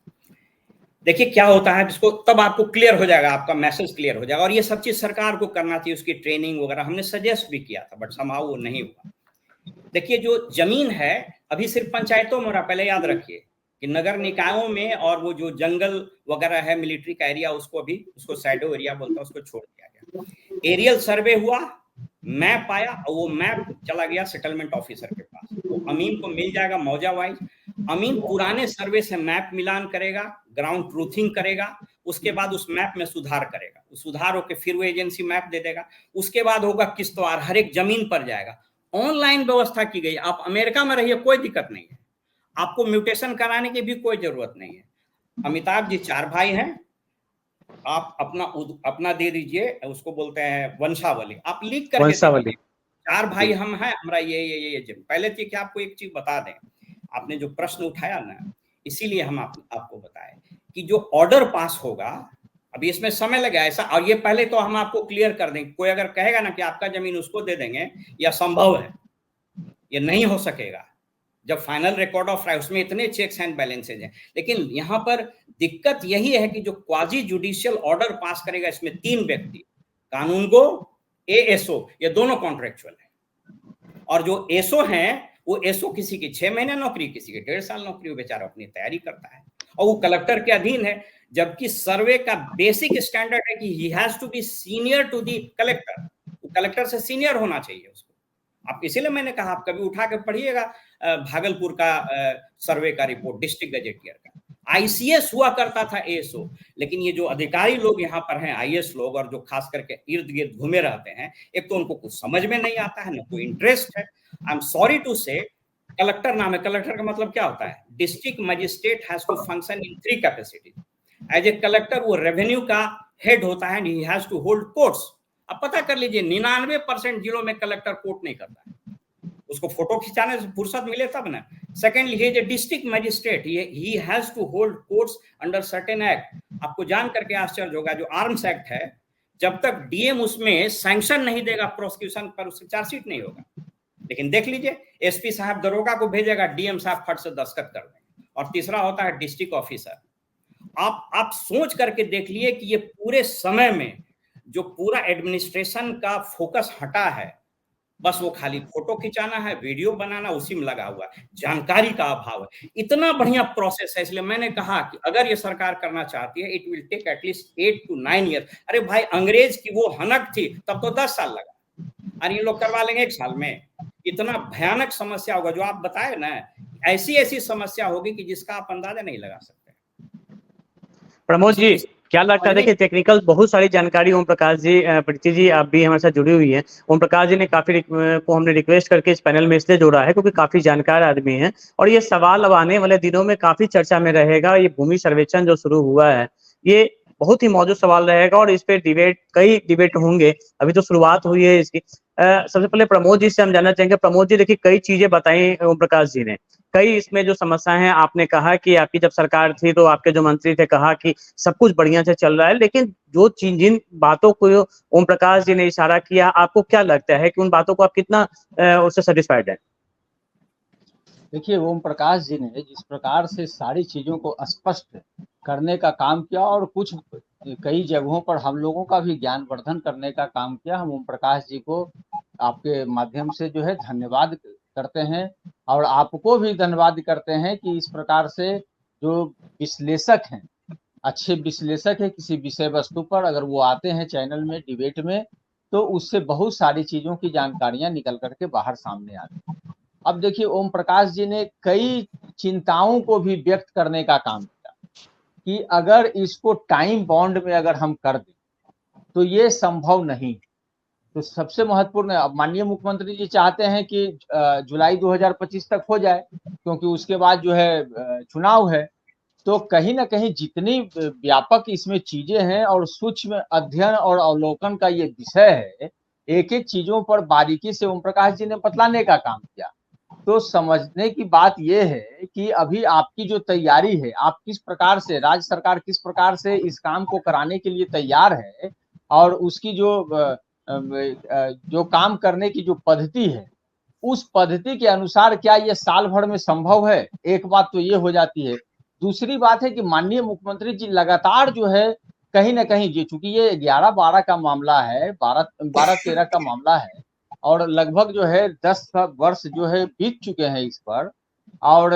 S4: देखिए क्या होता है, जिसको तब आपको क्लियर हो जाएगा, आपका मैसेज क्लियर हो जाएगा। और ये सब चीज सरकार को करना चाहिए, उसकी ट्रेनिंग वगैरह हमने सजेस्ट भी किया था, बट समहाउ वो नहीं हुआ। देखिए जो जमीन है अभी सिर्फ पंचायतों में, पहले याद रखिए कि नगर निकायों में, और वो जो जंगल वगैरह है मिलिट्री का एरिया, उसको शैडो एरिया बोलता है, उसको छोड़ दिया गया। एरियल सर्वे हुआ, मैप आया, और वो मैप चला गया सेटलमेंट ऑफिसर के पास, तो अमीन को मिल जाएगा मौजा वाइज। अमीन पुराने सर्वे से मैप मिलान करेगा, ग्राउंड ट्रूथिंग करेगा, उसके बाद उस मैप में सुधार करेगा, उस सुधार होकर फिर वो एजेंसी मैप दे देगा। उसके बाद होगा किस्तवार, हर एक जमीन पर जाएगा। ऑनलाइन व्यवस्था की गई। आप अमेरिका में रहिए, कोई दिक्कत नहीं है, आपको म्यूटेशन कराने की भी कोई जरूरत नहीं है। अमिताभ जी 4 भाई हैं, आप अपना दे दीजिए, उसको बोलते हैं वंशावली, आप लिख करके वंशावली। 4 भाई हम हैं, हमारा ये पहले थी कि आपको एक चीज बता दें, आपने जो प्रश्न उठाया ना, इसीलिए हम आपको बताएं कि जो ऑर्डर पास होगा, अभी इसमें समय लगेगा ऐसा, और ये पहले तो हम आपको क्लियर कर दें। कोई अगर कहेगा ना कि आपका जमीन उसको दे देंगे, यह संभव है, ये नहीं हो सकेगा। जब फाइनल रिकॉर्ड ऑफ राइट, उसमें इतने चेक्स एंड बैलेंसेज हैं, लेकिन यहाँ पर दिक्कत यही है कि जो क्वाजी जुडिशियल ऑर्डर पास करेगा, इसमें 3 व्यक्ति, कानूनगो, एएसओ, ये दोनों कॉन्ट्रेक्चुअल है। और जो एसओ हैं, वो एसओ किसी की 6 महीने नौकरी, किसी की 1.5 साल नौकरी, वो बेचारा अपनी तैयारी करता है, और वो कलेक्टर के अधीन है। जबकि सर्वे का बेसिक स्टैंडर्ड है कि he has to be senior to the collector, वो कलेक्टर से सीनियर होना चाहिए उसको। आप इसीलिए मैंने कहा, आप कभी उठा के पढ़िएगा भागलपुर का सर्वे का रिपोर्ट, डिस्ट्रिक्ट गजेटियर का। आईसीएस हुआ करता था एएसओ, लेकिन ये जो अधिकारी लोग यहाँ पर हैं, आईएएस लोग, और जो खास करके इर्द गिर्द घूमे रहते हैं, एक तो उनको कुछ समझ में नहीं आता है, ना कोई इंटरेस्ट है। I am sorry to say, collector नाम है, कलेक्टर का मतलब क्या होता है? District magistrate has to function in 3 capacity. As a collector वो रेवेन्यू का हेड होता है, he has to hold courts. अब पता कर लीजिए 99% जिलों में कलेक्टर कोर्ट नहीं करता है, उसको फोटो खिंचाने से फुर्सत मिले तब ना। Secondly, he is a district magistrate, he has to hold courts under certain act. आपको जान करके आश्चर्य होगा, जो आर्म्स एक्ट है, जब तक डीएम उसमें सैंक्शन नहीं देगा प्रोसिक्यूशन पर, उससे चार्जशीट नहीं होगा। लेकिन देख लीजिए, एसपी साहब दरोगा को भेजेगा, डीएम साहब फट से दस्तखत कर देंगे। और तीसरा होता है डिस्ट्रिक्ट ऑफिसर। आप सोच करके देख लिए कि ये पूरे समय में जो पूरा एडमिनिस्ट्रेशन का फोकस हटा है, बस वो खाली फोटो खिंचाना है, वीडियो बनाना, उसी में लगा हुआ है। जानकारी का अभाव है। इतना बढ़िया प्रोसेस है, इसलिए मैंने कहा कि अगर ये सरकार करना चाहती है, it will take at least 8 to 9 year. अरे भाई, अंग्रेज की वो हनक थी, तब तो 10 साल लगा, और ये लोग करवा लेंगे 1 साल में। इतना भयानक समस्या होगा, जो आप बताए ना, ऐसी समस्या होगी कि जिसका आप अंदाजा नहीं लगा सकते।
S2: प्रमोद जी, क्या लगता है? देखिए टेक्निकल बहुत सारी जानकारी ओम प्रकाश जी, प्रीति जी आप भी हमारे साथ जुड़ी हुई हैं। ओम प्रकाश जी ने काफी को हमने रिक्वेस्ट करके इस पैनल में इसलिए जोड़ा है क्योंकि काफी जानकार आदमी हैं, और ये सवाल अब आने वाले दिनों में काफी चर्चा में रहेगा। ये भूमि सर्वेक्षण जो शुरू हुआ है, ये बहुत ही मौजूद सवाल रहेगा और इस पे कई डिबेट होंगे। अभी तो शुरुआत हुई है इसकी। सबसे पहले प्रमोद जी से हम जानना चाहेंगे। प्रमोद जी, देखिए कई चीजें बताई ओम प्रकाश जी ने, कई इसमें जो समस्या है, आपने कहा कि आपकी जब सरकार थी तो आपके जो मंत्री थे कहा कि सब कुछ बढ़िया से चल रहा है, लेकिन जिन बातों को ओम प्रकाश जी ने इशारा किया, आपको क्या लगता है कि उन बातों को आप कितना उससे सेटिस्फाइड है?
S3: देखिए, ओम प्रकाश जी ने जिस प्रकार से सारी चीजों को स्पष्ट करने का काम किया और कुछ कई जगहों पर हम लोगों का भी ज्ञानवर्धन करने का काम किया, हम ओम प्रकाश जी को आपके माध्यम से जो है धन्यवाद करते हैं और आपको भी धन्यवाद करते हैं कि इस प्रकार से जो विश्लेषक हैं, अच्छे विश्लेषक है किसी विषय वस्तु पर, अगर वो आते हैं चैनल में डिबेट में तो उससे बहुत सारी चीजों की जानकारियां निकल करके बाहर सामने आती हैं। अब देखिए, ओम प्रकाश जी ने कई चिंताओं को भी व्यक्त करने का काम किया कि अगर इसको टाइम बाउंड में अगर हम कर दें तो ये संभव नहीं। तो सबसे महत्वपूर्ण है, अब माननीय मुख्यमंत्री जी चाहते हैं कि जुलाई 2025 तक हो जाए, क्योंकि उसके बाद जो है चुनाव है। तो कहीं ना कहीं जितनी व्यापक इसमें चीजें हैं और सूक्ष्म अध्ययन और अवलोकन का ये विषय है, एक एक चीजों पर बारीकी से ओम प्रकाश जी ने बतलाने का काम किया। तो समझने की बात यह है कि अभी आपकी जो तैयारी है, आप किस प्रकार से, राज्य सरकार किस प्रकार से इस काम को कराने के लिए तैयार है और उसकी जो काम करने की जो पद्धति है, उस पद्धति के अनुसार क्या ये साल भर में संभव है? एक बात तो ये हो जाती है। दूसरी बात है कि माननीय मुख्यमंत्री जी लगातार जो है कहीं ना कहीं, चूंकि ये 11-12 का मामला है, 12-13 का मामला है और लगभग जो है 10 वर्ष जो है बीत चुके हैं इस पर, और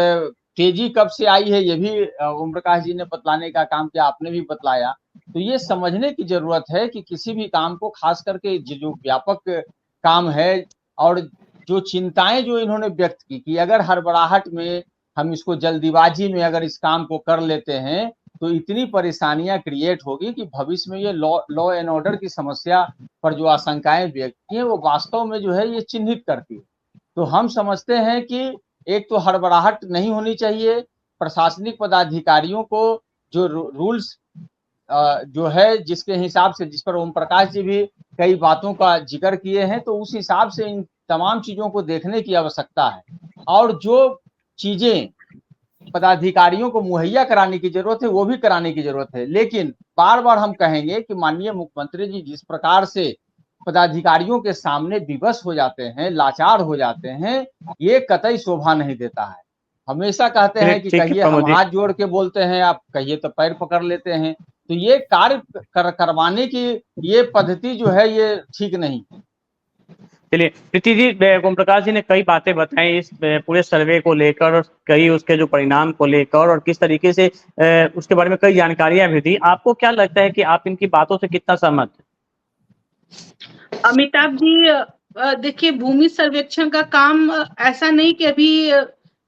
S3: तेजी कब से आई है ये भी ओम प्रकाश जी ने बतलाने का काम किया, आपने भी बतलाया। तो ये समझने की जरूरत है कि किसी भी काम को, खास करके जो व्यापक काम है और जो चिंताएं जो इन्होंने व्यक्त की कि अगर हड़बड़ाहट में हम इसको जल्दीबाजी में अगर इस काम को कर लेते हैं तो इतनी परेशानियां क्रिएट होगी कि भविष्य में ये लॉ एंड ऑर्डर की समस्या पर जो आशंकाएं व्यक्त की है वो वास्तव में जो है ये चिन्हित करती है। तो हम समझते हैं कि एक तो हड़बड़ाहट नहीं होनी चाहिए, प्रशासनिक पदाधिकारियों को जो रूल्स जो है जिसके हिसाब से, जिस पर ओम प्रकाश जी भी कई बातों का जिक्र किए हैं, तो उस हिसाब से इन तमाम चीजों को देखने की आवश्यकता है और जो चीजें पदाधिकारियों को मुहैया कराने की जरूरत है वो भी कराने की जरूरत है। लेकिन बार बार हम कहेंगे कि माननीय मुख्यमंत्री जी जिस प्रकार से पदाधिकारियों के सामने विवश हो जाते हैं, लाचार हो जाते हैं, ये कतई शोभा नहीं देता है। हमेशा कहते हैं कि कहिए हम हाथ जोड़ के बोलते हैं, आप कहिए तो पैर पकड़ लेते हैं। तो ये कार्य करवाने की ये पद्धति जो है ये ठीक नहीं है।
S2: चलिए प्रीति जी, ओम प्रकाश जी ने कई बातें बताई इस पूरे सर्वे को लेकर, कई उसके जो परिणाम को लेकर और किस तरीके से उसके बारे में कई जानकारियां भी दी। आपको क्या लगता है कि आप इनकी बातों से कितना सहमत हैं?
S5: अमिताभ जी, देखिए भूमि सर्वेक्षण का काम ऐसा नहीं कि अभी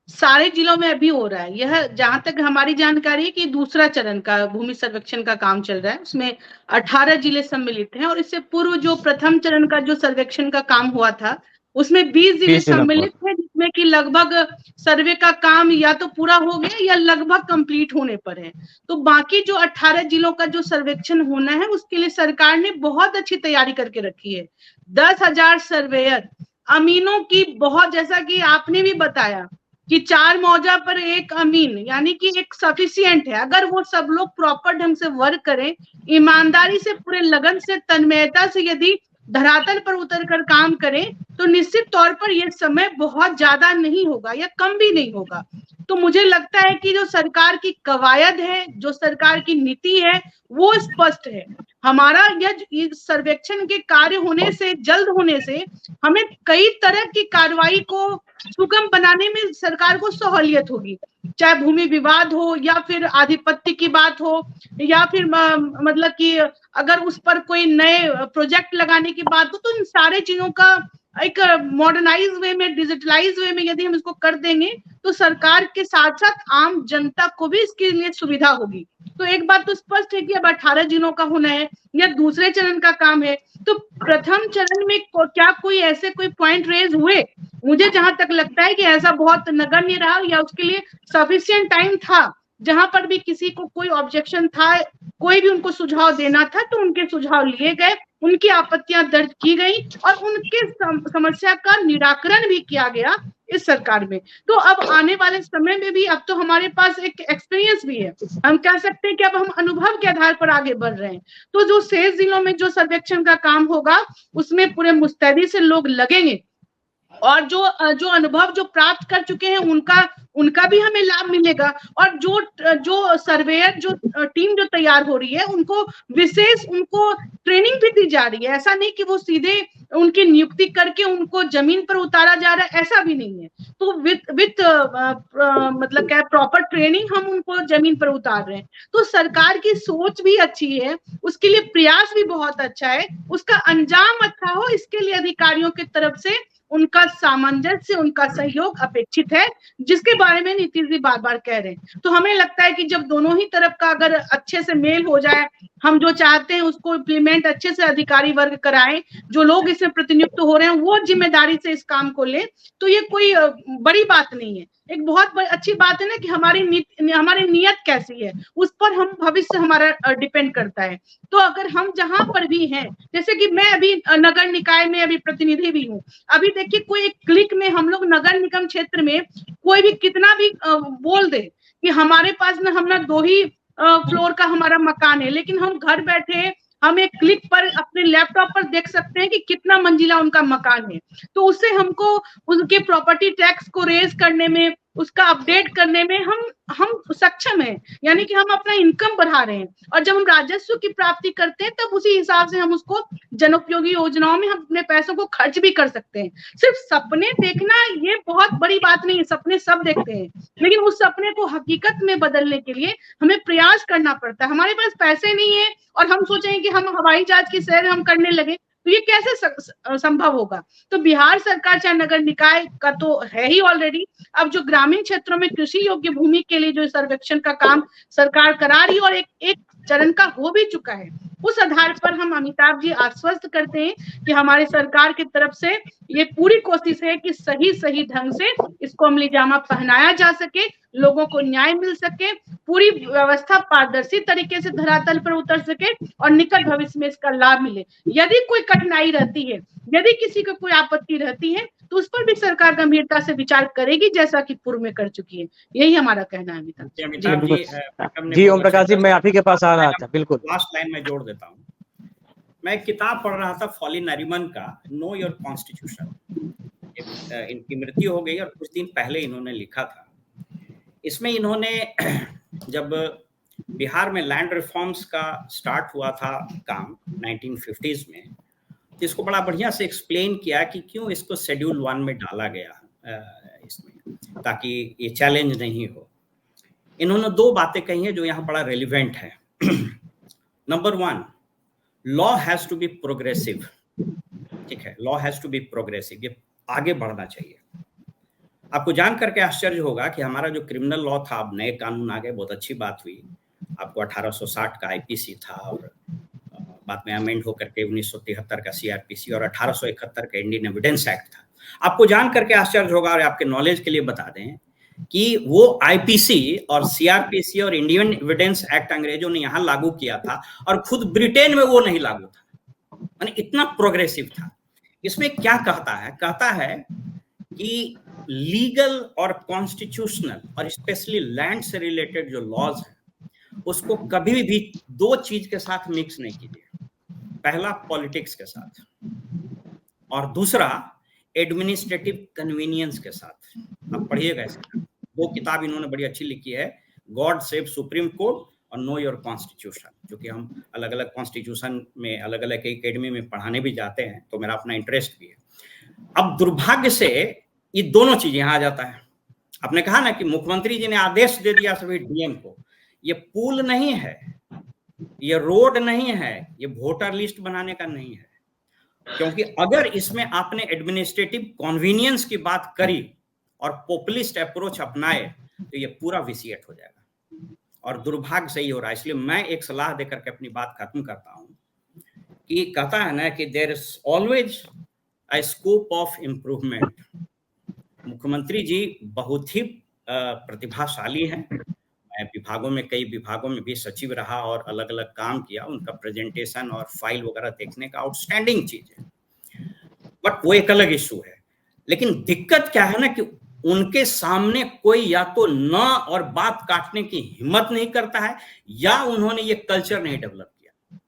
S5: सारे जिलों में अभी हो रहा है। यह जहां तक हमारी जानकारी है कि दूसरा चरण का भूमि सर्वेक्षण का काम चल रहा है, उसमें 18 जिले सम्मिलित हैं और इससे पूर्व जो प्रथम चरण का जो सर्वेक्षण का काम हुआ था उसमें 20 जिले सम्मिलित थे, जिसमें कि लगभग सर्वे का काम या तो पूरा हो गया या लगभग कंप्लीट होने पर है। तो बाकी जो 18 जिलों का जो सर्वेक्षण होना है उसके लिए सरकार ने बहुत अच्छी तैयारी करके रखी है। 10,000 सर्वेयर, अमीनों की बहुत, जैसा कि आपने भी बताया कि 4 मौजा पर 1 अमीन, यानी कि एक सफिशिएंट है। अगर वो सब लोग प्रॉपर ढंग से वर्क करें, ईमानदारी से, पूरे लगन से, तन्मयता से यदि धरातल पर उतरकर काम करें तो निश्चित तौर पर यह समय बहुत ज्यादा नहीं होगा या कम भी नहीं होगा। तो मुझे लगता है कि जो सरकार की कवायद है, जो सरकार की नीति है, वो स्पष्ट है। हमारा यह सर्वेक्षण के कार्य होने से, जल्द होने से हमें कई तरह की कार्रवाई को सुगम बनाने में सरकार को सहूलियत होगी, चाहे भूमि विवाद हो या फिर आधिपत्य की बात हो या फिर मतलब कि अगर उस पर कोई नए प्रोजेक्ट लगाने की बात हो। तो इन सारे चीजों का एक मॉडर्नाइज वे में, डिजिटलाइज वे में यदि हम इसको कर देंगे तो सरकार के साथ साथ आम जनता को भी इसके लिए सुविधा होगी। तो एक बात तो स्पष्ट है कि अब 18 जिलों का होना है या दूसरे चरण का काम है। तो प्रथम चरण में क्या कोई ऐसे कोई पॉइंट रेज हुए? मुझे जहां तक लगता है कि ऐसा बहुत नगण्य रहा या उसके लिए सफिशिएंट टाइम था। जहां पर भी किसी को कोई ऑब्जेक्शन था, कोई भी उनको सुझाव देना था, तो उनके सुझाव लिए गए, उनकी आपत्तियां दर्ज की गई और उनके समस्या का निराकरण भी किया गया इस सरकार में। तो अब आने वाले समय में भी अब तो हमारे पास एक एक्सपीरियंस भी है, हम कह सकते हैं कि अब हम अनुभव के आधार पर आगे बढ़ रहे हैं। तो जो शेष जिलों में जो सर्वेक्षण का काम होगा उसमें पूरे मुस्तैदी से लोग लगेंगे और जो अनुभव जो प्राप्त कर चुके हैं उनका भी हमें लाभ मिलेगा। और जो सर्वेयर जो टीम जो तैयार हो रही है उनको विशेष उनको ट्रेनिंग भी दी जा रही है। ऐसा नहीं कि वो सीधे उनकी नियुक्ति करके उनको जमीन पर उतारा जा रहा है, ऐसा भी नहीं है। तो विथ मतलब क्या प्रॉपर ट्रेनिंग हम उनको जमीन पर उतार रहे हैं। तो सरकार की सोच भी अच्छी है, उसके लिए प्रयास भी बहुत अच्छा है, उसका अंजाम अच्छा हो इसके लिए अधिकारियों की तरफ से उनका सामंजस्य, उनका सहयोग अपेक्षित है, जिसके बारे में नीतीश जी बार बार कह रहे हैं। तो हमें लगता है कि जब दोनों ही तरफ का अगर अच्छे से मेल हो जाए, हम जो चाहते हैं उसको इम्प्लीमेंट अच्छे से अधिकारी वर्ग कराएं, जो लोग इसमें प्रतिनियुक्त हो रहे हैं वो जिम्मेदारी से इस काम को लें, तो ये कोई बड़ी बात नहीं है। एक बहुत अच्छी बात है ना कि हमारी नीयत कैसी है उस पर हम भविष्य हमारा डिपेंड करता है। तो अगर हम जहां पर भी हैं, जैसे कि मैं अभी नगर निकाय में अभी प्रतिनिधि भी हूँ, अभी देखिए कोई एक क्लिक में हम लोग नगर निगम क्षेत्र में कोई भी कितना भी बोल दे कि हमारे पास ना हम ना 2 ही फ्लोर का हमारा मकान है, लेकिन हम घर बैठे हम एक क्लिक पर अपने लैपटॉप पर देख सकते हैं कि कितना मंजिला उनका मकान है। तो उससे हमको उनके प्रॉपर्टी टैक्स को रेज करने में, उसका अपडेट करने में हम सक्षम हैं, यानी कि हम अपना इनकम बढ़ा रहे हैं। और जब हम राजस्व की प्राप्ति करते हैं तब उसी हिसाब से हम उसको जनोपयोगी योजनाओं में हम अपने पैसों को खर्च भी कर सकते हैं। सिर्फ सपने देखना ये बहुत बड़ी बात नहीं है, सपने सब देखते हैं, लेकिन उस सपने को हकीकत में बदलने के लिए हमें प्रयास करना पड़ता है। हमारे पास पैसे नहीं है और हम सोचेंगे कि हम हवाई जहाज की सैर हम करने लगे, तो ये कैसे संभव होगा। तो बिहार सरकार चाहे नगर निकाय का तो है ही ऑलरेडी, अब जो ग्रामीण क्षेत्रों में कृषि योग्य भूमि के लिए जो सर्वेक्षण का काम सरकार करा रही है और एक चरण का हो भी चुका है, उस आधार पर हम अमिताभ जी आश्वस्त करते हैं कि हमारी सरकार की तरफ से ये पूरी कोशिश है कि सही ढंग से इसको अमली जामा पहनाया जा सके, लोगों को न्याय मिल सके, पूरी व्यवस्था पारदर्शी तरीके से धरातल पर उतर सके और निकट भविष्य में इसका लाभ मिले। यदि कोई कठिनाई रहती है, यदि किसी को कोई आपत्ति रहती है, तो उस पर भी सरकार गंभीरता से विचार करेगी, जैसा कि पूर्व में कर चुकी है। यही हमारा कहना है।
S2: अमिताभ जी ओम प्रकाश जी, मैं आप ही के पास आ रहा था। बिल्कुल,
S4: लास्ट लाइन में जोड़ देता हूँ। मैं एक किताब पढ़ रहा था फॉली नरीमन का, नो योर कॉन्स्टिट्यूशन। इनकी मृत्यु हो गई और कुछ दिन पहले इन्होंने लिखा था। इसमें इन्होंने जब बिहार में लैंड रिफॉर्म्स का स्टार्ट हुआ था काम 1950s में, तो इसको बड़ा बढ़िया से एक्सप्लेन किया कि क्यों इसको शेड्यूल 1 में डाला गया इसमें, ताकि ये चैलेंज नहीं हो। इन्होंने 2 बातें कही हैं जो यहाँ बड़ा रेलिवेंट है। Number 1, law has to be progressive. ठीक है, law has to be progressive, ये आगे बढ़ना चाहिए। आपको जान करके आश्चर्य होगा कि हमारा जो क्रिमिनल लॉ था, अब नए कानून आ गए, बहुत अच्छी बात हुई। आपको 1860 का आईपीसी था और बाद में अमेंड होकर के 1973 का सीआरपीसी और 1871 का इंडियन एविडेंस एक्ट था। आपको जान करके आश्चर्य होगा और आपके नॉलेज के लिए बता दें कि वो आईपीसी और सीआरपीसी और इंडियन एविडेंस एक्ट अंग्रेजों ने यहाँ लागू किया था और खुद ब्रिटेन में वो नहीं लागू था, यानी इतना प्रोग्रेसिव था। इसमें क्या कहता है कि लीगल और कॉन्स्टिट्यूशनल और स्पेशली लैंड से रिलेटेड जो लॉज है उसको कभी भी 2 चीज के साथ मिक्स नहीं कीजिए। पहला पॉलिटिक्स के साथ और दूसरा एडमिनिस्ट्रेटिव कन्वीनियंस के साथ। आप पढ़िएगा इसका, 2 किताब इन्होंने बड़ी अच्छी लिखी है, गॉड सेव सुप्रीम कोर्ट और नो योर कॉन्स्टिट्यूशन, जो कि हम अलग अलग कॉन्स्टिट्यूशन में अलग अलग एकेडमी में पढ़ाने भी जाते हैं, तो मेरा अपना इंटरेस्ट भी है। अब दुर्भाग्य से ये दोनों चीजें यहाँ आ जाता है। आपने कहा ना कि मुख्यमंत्री जी ने आदेश दे दिया सभी डीएम को, ये पुल नहीं है, ये रोड नहीं है, ये वोटर लिस्ट बनाने का नहीं है, क्योंकि अगर इसमें आपने एडमिनिस्ट्रेटिव कन्वीनियंस की बात करी और पॉपुलिस्ट अप्रोच अपनाए तो ये पूरा विसिएट हो जाएगा और दुर्भाग्य से ही हो रहा है। इसलिए मैं एक सलाह देकर के अपनी बात खत्म करता हूं कि कहता है ना कि there is always a scope of improvement. मुख्यमंत्री जी बहुत ही प्रतिभाशाली हैं, मैं विभागों में, कई विभागों में भी सचिव रहा और अलग अलग काम किया, उनका प्रेजेंटेशन और फाइल वगैरह देखने का आउटस्टैंडिंग चीज है, बट वो एक अलग इशू है। लेकिन दिक्कत क्या है ना कि उनके सामने कोई या तो न और बात काटने की हिम्मत नहीं करता है, या उन्होंने ये कल्चर नहीं डेवलप किया।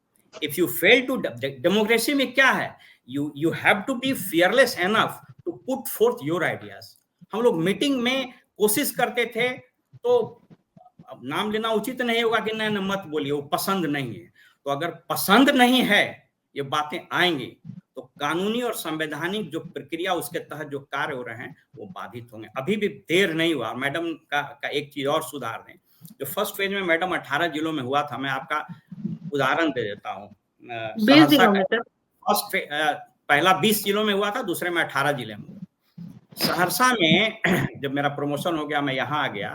S4: If you fail to, democracy में क्या है, you have to be fearless enough to put forth your ideas। हम लोग मीटिंग में कोशिश करते थे, तो अब नाम लेना उचित नहीं होगा कि नहीं मत बोलिए, वो पसंद नहीं है, तो अगर पसंद नहीं है ये बातें आएंगी तो कानूनी और संवैधानिक जो प्रक्रिया उसके तहत जो कार्य हो रहे हैं वो बाधित होंगे। अभी भी देर नहीं हुआ। मैडम का एक चीज और सुधार दें, जो फर्स्ट फेज में मैडम 18 जिलों में हुआ था, मैं आपका उदाहरण दे देता हूँ। फर्स्ट पहला 20 जिलों में हुआ था, दूसरे में 18 जिले में। सहरसा में जब मेरा प्रमोशन हो गया, मैं यहाँ आ गया,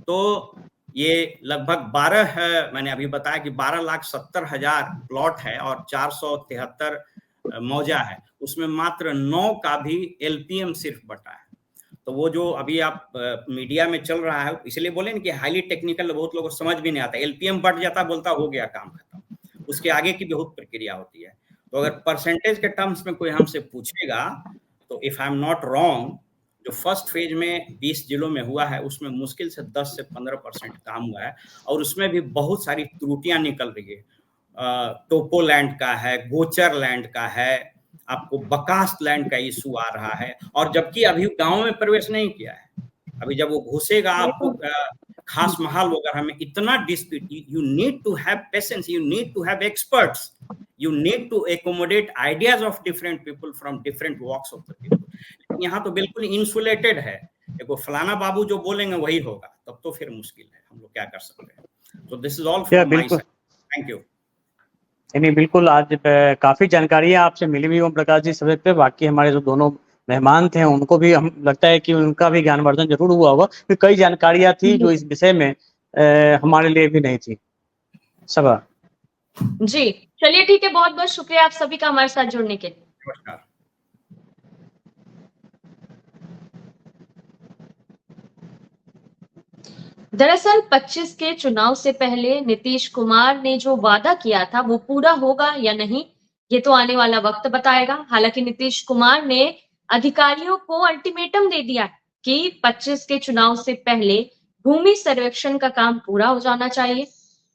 S4: तो ये लगभग 12 मैंने अभी बताया कि 12,70,000 प्लॉट है और 473 मौजा है, उसमें मात्र 9 का भी एलपीएम सिर्फ बटा है। तो वो जो अभी आप मीडिया में चल रहा है, इसलिए बोले ना कि हाईली टेक्निकल, बहुत लोगों को समझ भी नहीं आता। एलपीएम बट जाता, बोलता हो गया काम खत्म, उसके आगे की बहुत प्रक्रिया होती है। तो अगर परसेंटेज के टर्म्स में कोई हमसे पूछेगा, तो if I am not wrong, जो फर्स्ट फेज में 20 जिलों में हुआ है उसमें मुश्किल से 10 से 15% काम हुआ है, और उसमें भी बहुत सारी त्रुटियां निकल रही है। टोपो लैंड का है, गोचर लैंड का है, आपको बकास लैंड का इशू आ रहा है, और जबकि अभी गांव में प्रवेश नहीं किया है। अभी जब वो घुसेगा, आपको खास महल वगैरह में इतना dispute, you need to have patience, you need to have experts, you need to accommodate ideas of different people from different walks of the people। यहाँ तो बिल्कुल इंसुलेटेड है, देखो फलाना बाबू जो बोलेंगे वही होगा, तब तो फिर मुश्किल है, हम लोग क्या कर सकते हैं। तो this is all from my side, thank you.
S2: नहीं, बिल्कुल, आज काफी जानकारियां आपसे मिली हुई ओम प्रकाश जी सब्जेक्ट पे। बाकी हमारे जो दोनों मेहमान थे उनको भी हम लगता है कि उनका भी ज्ञानवर्धन जरूर हुआ होगा, क्योंकि कई जानकारियां थी जो इस विषय में हमारे लिए भी नहीं थी। सबा
S1: जी, चलिए ठीक है, बहुत बहुत शुक्रिया आप सभी का हमारे साथ जुड़ने के लिए।
S4: नमस्कार।
S1: दरअसल 25 के चुनाव से पहले नीतीश कुमार ने जो वादा किया था वो पूरा होगा या नहीं, ये तो आने वाला वक्त बताएगा। हालांकि नीतीश कुमार ने अधिकारियों को अल्टीमेटम दे दिया कि 25 के चुनाव से पहले भूमि सर्वेक्षण का काम पूरा हो जाना चाहिए।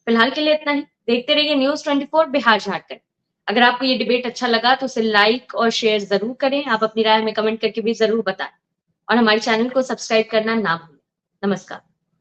S1: फिलहाल के लिए इतना ही। देखते रहिए न्यूज़ 24 बिहार झारखंड। अगर आपको ये डिबेट अच्छा लगा तो उसे लाइक और शेयर जरूर करें। आप अपनी राय में कमेंट करके भी जरूर बताएं, और हमारे चैनल को सब्सक्राइब करना ना भूलें। नमस्कार।